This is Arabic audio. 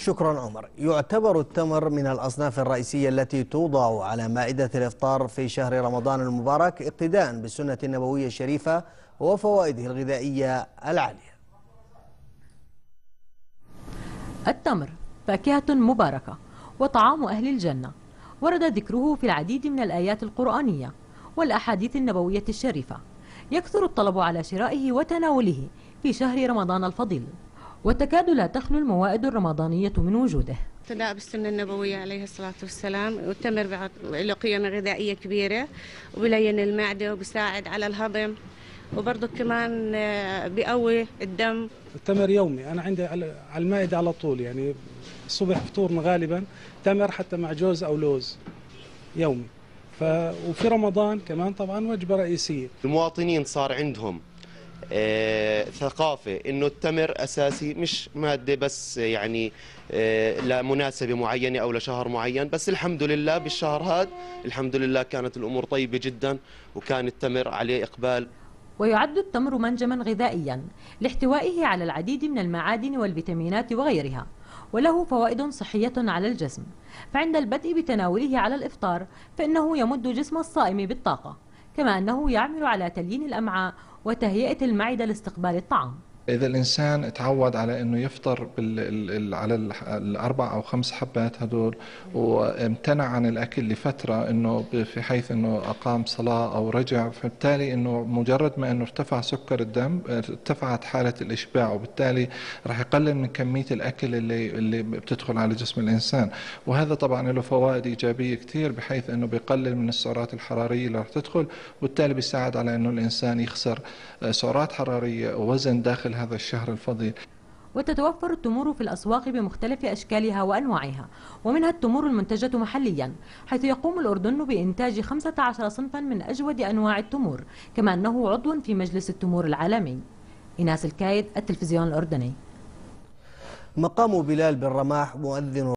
شكرا عمر. يعتبر التمر من الأصناف الرئيسية التي توضع على مائدة الإفطار في شهر رمضان المبارك اقتداء بالسنة النبوية الشريفة وفوائده الغذائية العالية. التمر فاكهة مباركة وطعام أهل الجنة، ورد ذكره في العديد من الآيات القرآنية والأحاديث النبوية الشريفة. يكثر الطلب على شرائه وتناوله في شهر رمضان الفضيل، وتكاد لا تخلو الموائد الرمضانية من وجوده. اقتداء بالسنة النبوية عليه الصلاة والسلام، والتمر له قيمة غذائية كبيرة وبلين المعدة وبيساعد على الهضم، وبرضه كمان بيقوي الدم. التمر يومي أنا عندي على المائدة على طول، يعني الصبح فطورنا غالبا تمر حتى مع جوز أو لوز يومي. وفي رمضان كمان طبعا وجبة رئيسية. المواطنين صار عندهم ثقافة إنه التمر أساسي، مش مادة بس يعني لمناسبة معينة أو لشهر معين، بس الحمد لله بالشهر هذا الحمد لله كانت الأمور طيبة جدا وكان التمر عليه إقبال. ويعد التمر منجما غذائيا لاحتوائه على العديد من المعادن والفيتامينات وغيرها، وله فوائد صحية على الجسم. فعند البدء بتناوله على الإفطار فإنه يمد جسم الصائم بالطاقة، كما أنه يعمل على تليين الأمعاء وتهيئة المعدة لاستقبال الطعام. إذا الإنسان تعود على أنه يفطر على الأربع أو خمس حبات هدول، وامتنع عن الأكل لفترة، أنه في حيث أنه أقام صلاة أو رجع، فبالتالي أنه مجرد ما أنه ارتفع سكر الدم ارتفعت حالة الإشباع، وبالتالي راح يقلل من كمية الأكل اللي بتدخل على جسم الإنسان. وهذا طبعا له فوائد إيجابية كثير، بحيث أنه بيقلل من السعرات الحرارية اللي راح تدخل، وبالتالي بيساعد على أنه الإنسان يخسر سعرات حرارية ووزن داخل هذا الشهر الفضيل. وتتوفر التمور في الأسواق بمختلف أشكالها وأنواعها، ومنها التمور المنتجة محليا، حيث يقوم الأردن بإنتاج 15 صنفا من أجود أنواع التمور، كما أنه عضو في مجلس التمور العالمي. إناس الكايد، التلفزيون الأردني. مقام بلال بن رماح مؤذن